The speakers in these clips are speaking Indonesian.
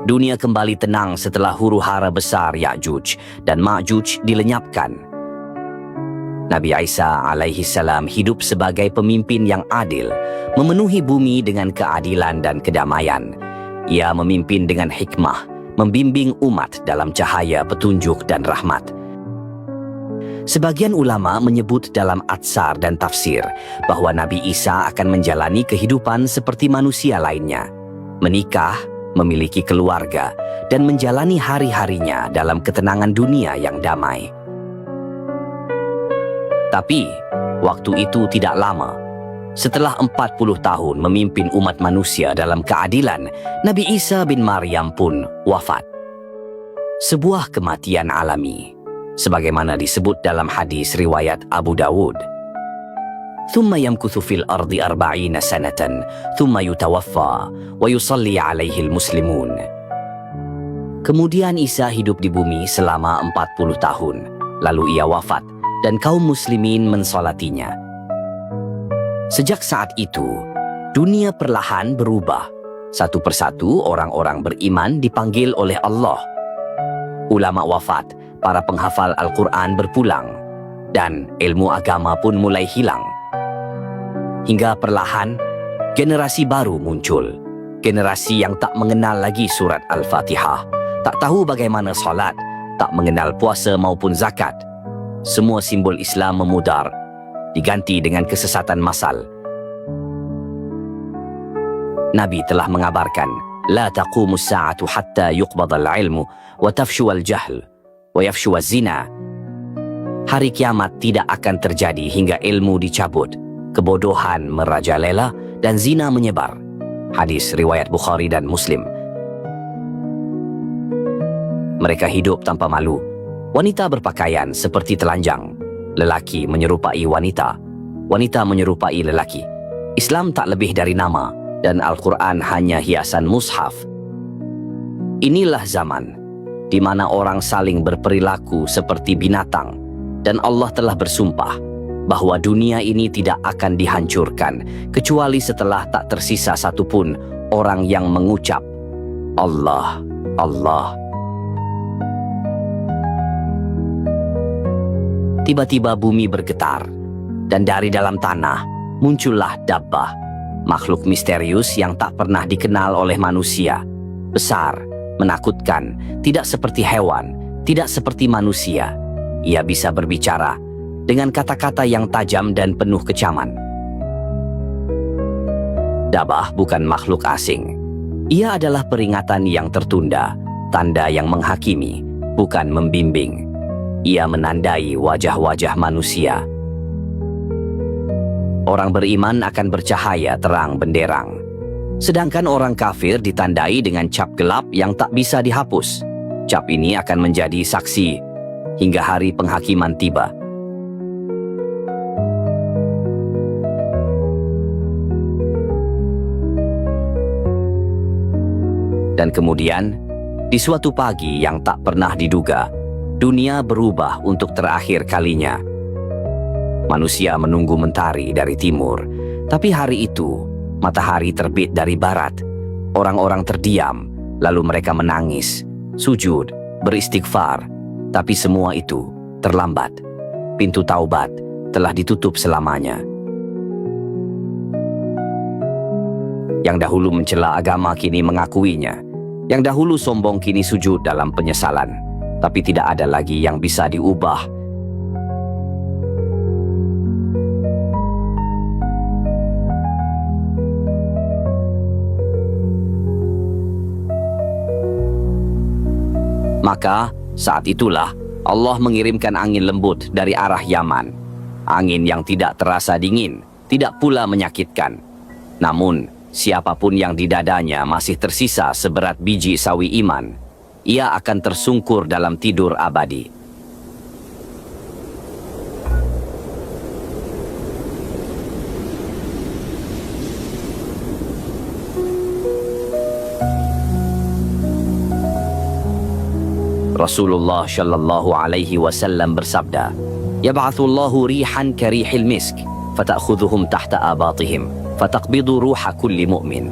Dunia kembali tenang setelah huru-hara besar Ya'juj dan Ma'juj dilenyapkan. Nabi Isa alaihi salam hidup sebagai pemimpin yang adil, memenuhi bumi dengan keadilan dan kedamaian. Ia memimpin dengan hikmah, membimbing umat dalam cahaya petunjuk dan rahmat. Sebagian ulama menyebut dalam atsar dan tafsir bahwa Nabi Isa akan menjalani kehidupan seperti manusia lainnya, menikah, memiliki keluarga, dan menjalani hari-harinya dalam ketenangan dunia yang damai. Tapi, waktu itu tidak lama. Setelah 40 tahun memimpin umat manusia dalam keadilan, Nabi Isa bin Maryam pun wafat. Sebuah kematian alami, sebagaimana disebut dalam hadis riwayat Abu Dawud. ثم يمكث في الأرض 40 سنة ثم يتوفى ويصلي عليه المسلمون. Kemudian Isa hidup di bumi selama 40 tahun, lalu ia wafat dan kaum muslimin mensolatinya. Sejak saat itu, dunia perlahan berubah. Satu persatu orang-orang beriman dipanggil oleh Allah. Ulama wafat, para penghafal Al-Quran berpulang, dan ilmu agama pun mulai hilang. Hingga perlahan, generasi baru muncul. Generasi yang tak mengenal lagi surat Al-Fatihah, tak tahu bagaimana salat, tak mengenal puasa maupun zakat. Semua simbol Islam memudar, diganti dengan kesesatan massal. Nabi telah mengabarkan, La taqumu as-sa'atu hatta yuqbada al-ilmu, wa tafshu al-jahl, wa yafshu az-zina. Hari kiamat tidak akan terjadi hingga ilmu dicabut, kebodohan merajalela, dan zina menyebar. Hadis riwayat Bukhari dan Muslim. Mereka hidup tanpa malu. Wanita berpakaian seperti telanjang. Lelaki menyerupai wanita. Wanita menyerupai lelaki. Islam tak lebih dari nama, dan Al-Quran hanya hiasan mushaf. Inilah zaman di mana orang saling berperilaku seperti binatang, dan Allah telah bersumpah bahwa dunia ini tidak akan dihancurkan kecuali setelah tak tersisa satupun orang yang mengucap Allah, Allah. Tiba-tiba bumi bergetar, dan dari dalam tanah muncullah Dabbah, makhluk misterius yang tak pernah dikenal oleh manusia. Besar, menakutkan, tidak seperti hewan, tidak seperti manusia. Ia bisa berbicara dengan kata-kata yang tajam dan penuh kecaman. Dabbah bukan makhluk asing. Ia adalah peringatan yang tertunda, tanda yang menghakimi, bukan membimbing. Ia menandai wajah-wajah manusia. Orang beriman akan bercahaya terang benderang, sedangkan orang kafir ditandai dengan cap gelap yang tak bisa dihapus. Cap ini akan menjadi saksi hingga hari penghakiman tiba. Dan kemudian, di suatu pagi yang tak pernah diduga, dunia berubah untuk terakhir kalinya. Manusia menunggu mentari dari timur, tapi hari itu, matahari terbit dari barat. Orang-orang terdiam, lalu mereka menangis, sujud, beristighfar, tapi semua itu terlambat. Pintu taubat telah ditutup selamanya. Yang dahulu mencela agama kini mengakuinya. Yang dahulu sombong kini sujud dalam penyesalan. Tapi tidak ada lagi yang bisa diubah. Maka saat itulah Allah mengirimkan angin lembut dari arah Yaman. Angin yang tidak terasa dingin, tidak pula menyakitkan. Namun, siapapun yang di dadanya masih tersisa seberat biji sawi iman, ia akan tersungkur dalam tidur abadi. Rasulullah Shallallahu Alaihi Wasallam bersabda, "Yab'athullahu rihan karihil misk, fata'khudhuhum tahta abatihim, fataqbidu ruha kulli mu'min."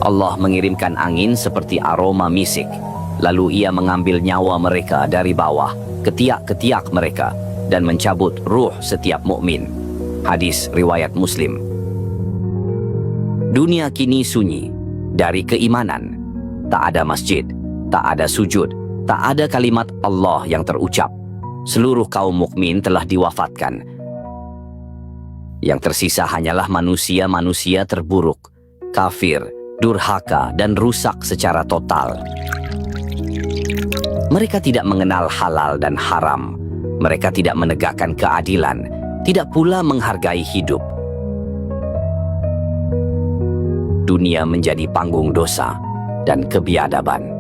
Allah mengirimkan angin seperti aroma misik, lalu Ia mengambil nyawa mereka dari bawah, ketiak-ketiak mereka, dan mencabut ruh setiap mukmin. Hadis riwayat Muslim. Dunia kini sunyi dari keimanan. Tak ada masjid, tak ada sujud, tak ada kalimat Allah yang terucap. Seluruh kaum mukmin telah diwafatkan. Yang tersisa hanyalah manusia-manusia terburuk, kafir, durhaka, dan rusak secara total. Mereka tidak mengenal halal dan haram. Mereka tidak menegakkan keadilan, tidak pula menghargai hidup. Dunia menjadi panggung dosa dan kebiadaban.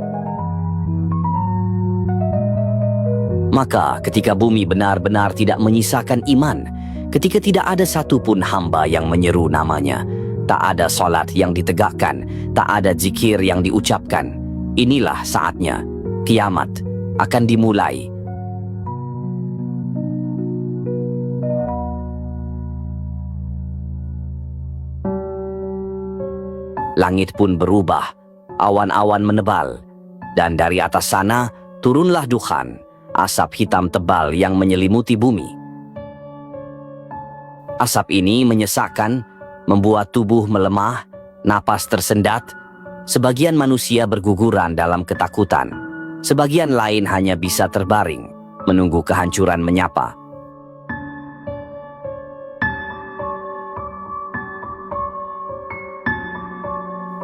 Maka ketika bumi benar-benar tidak menyisakan iman, ketika tidak ada satupun hamba yang menyeru namanya, tak ada salat yang ditegakkan, tak ada zikir yang diucapkan, inilah saatnya kiamat akan dimulai. Langit pun berubah, awan-awan menebal, dan dari atas sana turunlah dukhan, asap hitam tebal yang menyelimuti bumi. Asap ini menyesakkan, membuat tubuh melemah, napas tersendat. Sebagian manusia berguguran dalam ketakutan, sebagian lain hanya bisa terbaring, menunggu kehancuran menyapa.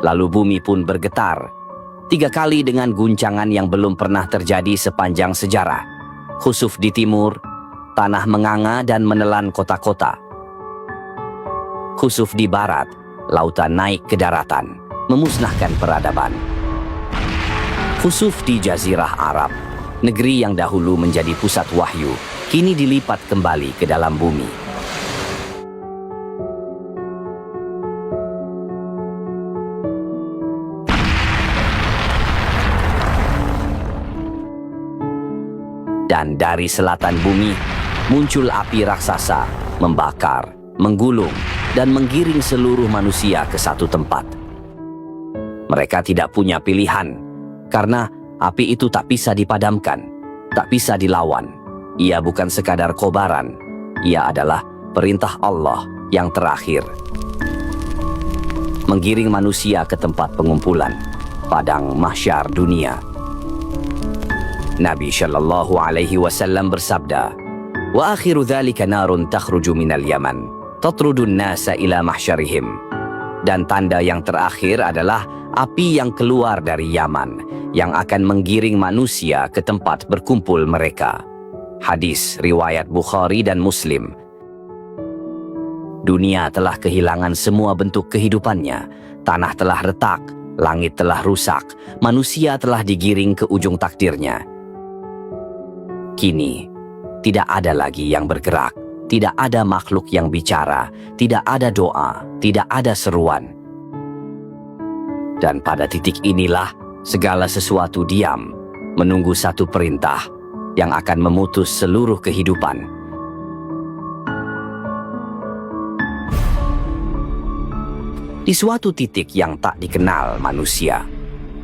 Lalu bumi pun bergetar, 3 kali dengan guncangan yang belum pernah terjadi sepanjang sejarah. Khusuf di timur, tanah menganga dan menelan kota-kota. Khusuf di barat, lautan naik ke daratan, memusnahkan peradaban. Khusuf di Jazirah Arab, negeri yang dahulu menjadi pusat wahyu, kini dilipat kembali ke dalam bumi. Dan dari selatan bumi, muncul api raksasa, membakar, menggulung, dan menggiring seluruh manusia ke satu tempat. Mereka tidak punya pilihan, karena api itu tak bisa dipadamkan, tak bisa dilawan. Ia bukan sekadar kobaran, ia adalah perintah Allah yang terakhir. Menggiring manusia ke tempat pengumpulan, padang mahsyar dunia. Nabi Shallallahu Alaihi Wasallam bersabda, "Wa akhiru dzalika narun takhruju minal Yaman, tatrudun nasa ila mahsyarihim." Dan tanda yang terakhir adalah api yang keluar dari Yaman, yang akan menggiring manusia ke tempat berkumpul mereka. Hadis riwayat Bukhari dan Muslim. Dunia telah kehilangan semua bentuk kehidupannya, tanah telah retak, langit telah rusak, manusia telah digiring ke ujung takdirnya. Kini, tidak ada lagi yang bergerak, tidak ada makhluk yang bicara, tidak ada doa, tidak ada seruan. Dan pada titik inilah, segala sesuatu diam, menunggu satu perintah yang akan memutus seluruh kehidupan. Di suatu titik yang tak dikenal manusia,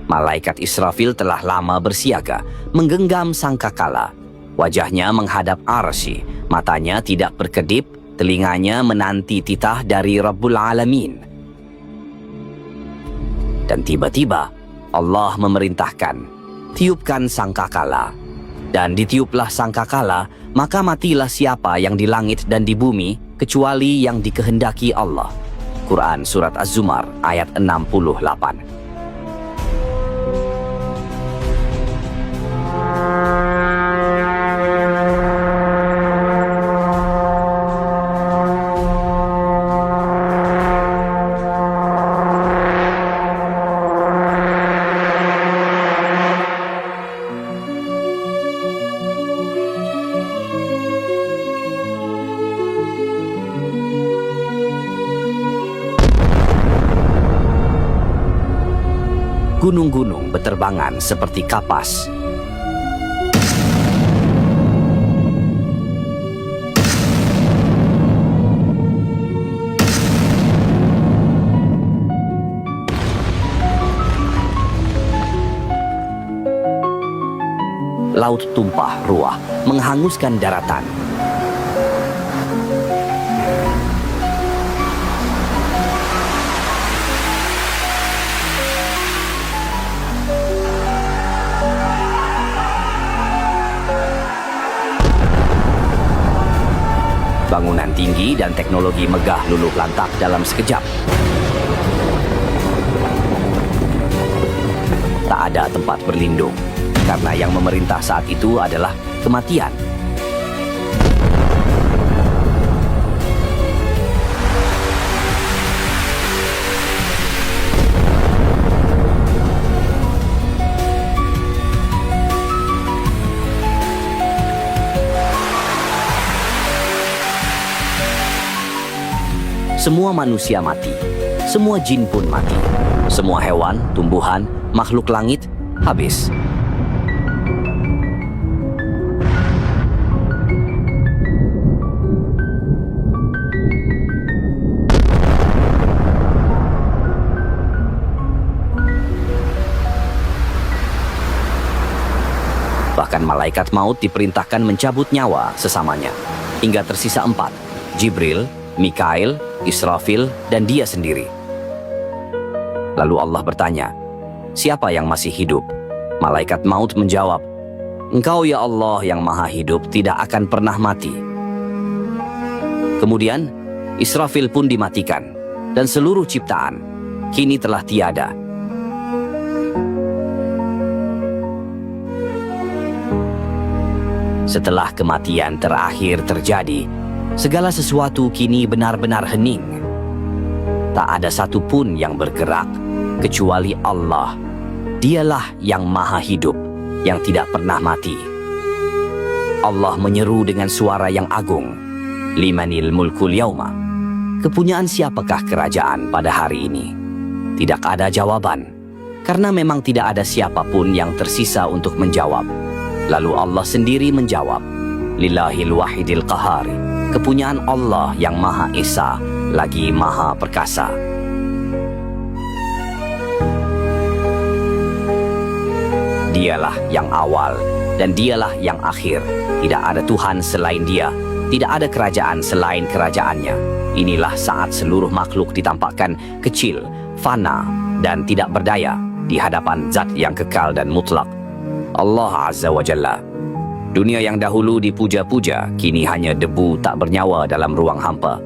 malaikat Israfil telah lama bersiaga, menggenggam sangkakala. Wajahnya menghadap arsy, matanya tidak berkedip, telinganya menanti titah dari Rabbul Alamin. Dan tiba-tiba Allah memerintahkan, tiupkan sangkakala. Dan ditiuplah sangkakala, maka matilah siapa yang di langit dan di bumi, kecuali yang dikehendaki Allah. Quran Surat Az-Zumar ayat 68. Gunung-gunung beterbangan seperti kapas. laut tumpah ruah, menghanguskan daratan. Bangunan tinggi dan teknologi megah luluh lantak dalam sekejap. Tak ada tempat berlindung, karena yang memerintah saat itu adalah kematian. Semua manusia mati, semua jin pun mati, semua hewan, tumbuhan, makhluk langit habis. Bahkan malaikat maut diperintahkan mencabut nyawa sesamanya, hingga tersisa 4, Jibril, Mikail, Israfil, dan dia sendiri. Lalu Allah bertanya, siapa yang masih hidup? Malaikat maut menjawab, Engkau ya Allah yang maha hidup tidak akan pernah mati. Kemudian Israfil pun dimatikan, dan seluruh ciptaan kini telah tiada. Setelah kematian terakhir terjadi, segala sesuatu kini benar-benar hening. Tak ada satu pun yang bergerak, kecuali Allah. Dialah yang maha hidup, yang tidak pernah mati. Allah menyeru dengan suara yang agung, Limanil mulkul yauma. Kepunyaan siapakah kerajaan pada hari ini? Tidak ada jawaban, karena memang tidak ada siapapun yang tersisa untuk menjawab. Lalu Allah sendiri menjawab, Lillahil wahidil qahari. Kepunyaan Allah yang Maha Esa, lagi Maha Perkasa. Dialah yang awal dan dialah yang akhir. Tidak ada Tuhan selain Dia, tidak ada kerajaan selain kerajaannya. Inilah saat seluruh makhluk ditampakkan kecil, fana, dan tidak berdaya di hadapan Zat yang kekal dan mutlak, Allah Azza wa Jalla. Dunia yang dahulu dipuja-puja, kini hanya debu tak bernyawa dalam ruang hampa.